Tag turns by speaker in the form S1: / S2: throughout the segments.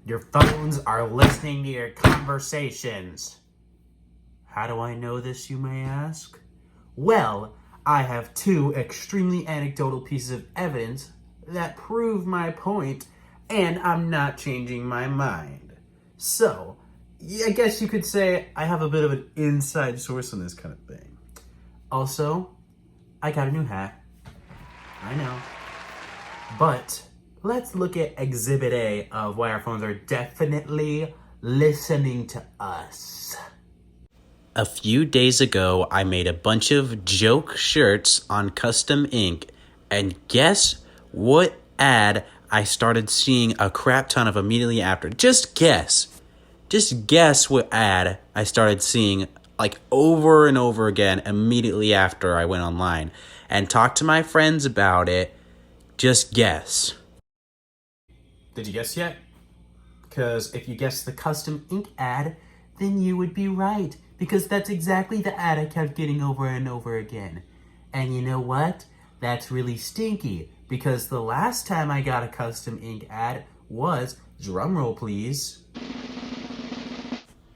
S1: Your phones are listening to your conversations. How do I know this, you may ask? Well, I have two extremely anecdotal pieces of evidence that prove my point, and I'm not changing my mind. So, I guess you could say I have a bit of an inside source on this kind of thing. Also, I got a new hat. I know. But let's look at Exhibit A of why our phones are definitely listening to us. A few days ago, I made a bunch of joke shirts on Custom Ink, and guess what ad I started seeing a crap ton of immediately after? Just guess. Just guess what ad I started seeing like over and over again immediately after I went online and talked to my friends about it. Just guess. Did you guess yet? Because if you guessed the Custom Ink ad, then you would be right. Because that's exactly the ad I kept getting over and over again. And you know what? That's really stinky. Because the last time I got a Custom Ink ad was, drumroll please,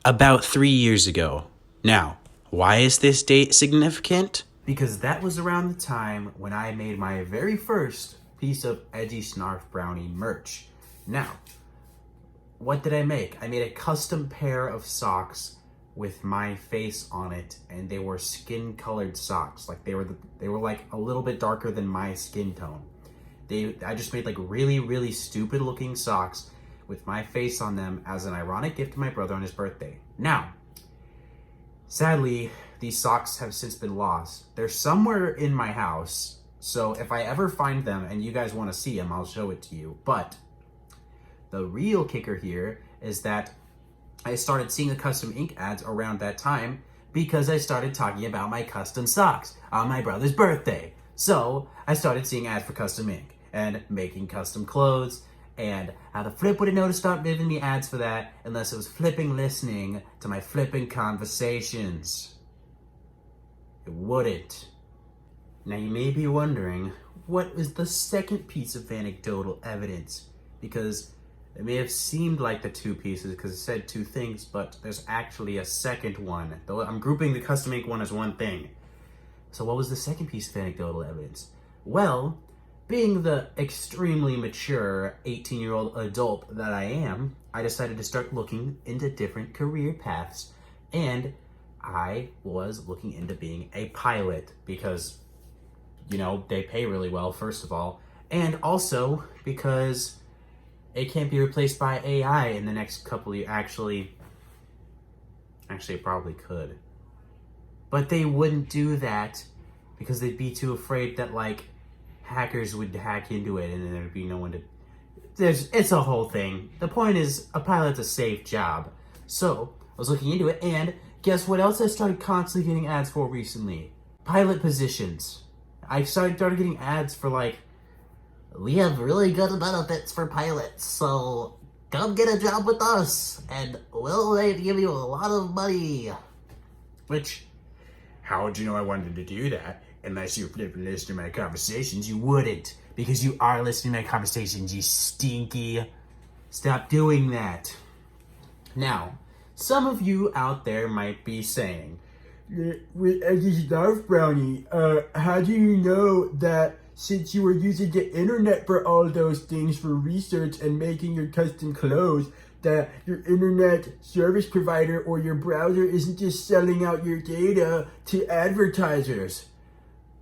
S1: about 3 years ago. Now, why is this date significant? Because that was around the time when I made my very first piece of Edgy Snarf Brownie merch. Now, what did I make? I made a custom pair of socks with my face on it, and they were skin-colored socks. Like they were like a little bit darker than my skin tone. I just made like really stupid looking socks with my face on them as an ironic gift to my brother on his birthday. Now, sadly, these socks have since been lost. They're somewhere in my house, so if I ever find them and you guys want to see them, I'll show it to you. But the real kicker here is that I started seeing the Custom Ink ads around that time because I started talking about my custom socks on my brother's birthday. So I started seeing ads for Custom Ink and making custom clothes, and how the flip would have known to start giving me ads for that unless it was flipping listening to my flipping conversations. It wouldn't. Now you may be wondering, what is the second piece of anecdotal evidence? Because it may have seemed like the two pieces because it said two things, but there's actually a second one. Though I'm grouping the Custom Ink one as one thing. So what was the second piece of anecdotal evidence? Well, being the extremely mature 18-year-old adult that I am, I decided to start looking into different career paths. And I was looking into being a pilot because, you know, they pay really well, first of all. And also because it can't be replaced by AI in the next couple of years. Actually, it probably could. But they wouldn't do that because they'd be too afraid that, like, hackers would hack into it and then there'd be no one to... It's a whole thing. The point is, a pilot's a safe job. So, I was looking into it, and guess what else I started constantly getting ads for recently? Pilot positions. I started getting ads for, like, we have really good benefits for pilots, so come get a job with us, and we'll give you a lot of money. Which, how would you know I wanted to do that? Unless you were flipping listening to my conversations, you wouldn't. Because you are listening to my conversations, you stinky. Stop doing that. Now, some of you out there might be saying, with Edgy Snarf Brownie, how do you know that since you were using the internet for all those things for research and making your custom clothes, that your internet service provider or your browser isn't just selling out your data to advertisers?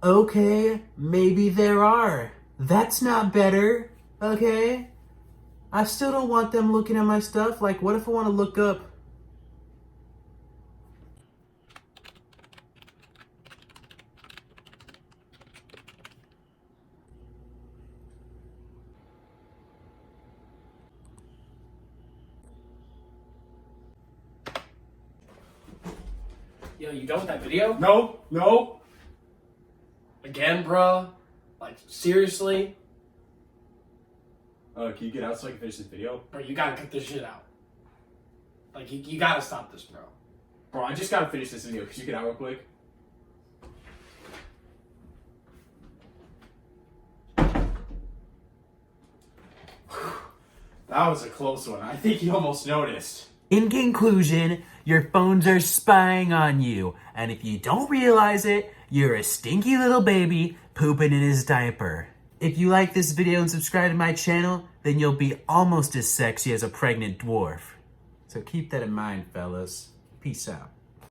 S1: Okay, maybe there are. That's not better, okay? I still don't want them looking at my stuff. Like, what if I want to look up...
S2: Yo, you done with that video?
S3: No.
S2: Again, bro? Like, seriously?
S3: Can you get out so I can finish this video?
S2: Bro, you gotta cut this shit out. Like, you gotta stop this, bro.
S3: Bro, I just gotta finish this video. Could you get out real quick? That was a close one. I think you almost noticed.
S1: In conclusion, your phones are spying on you, and if you don't realize it, you're a stinky little baby pooping in his diaper. If you like this video and subscribe to my channel, then you'll be almost as sexy as a pregnant dwarf. So keep that in mind, fellas. Peace out.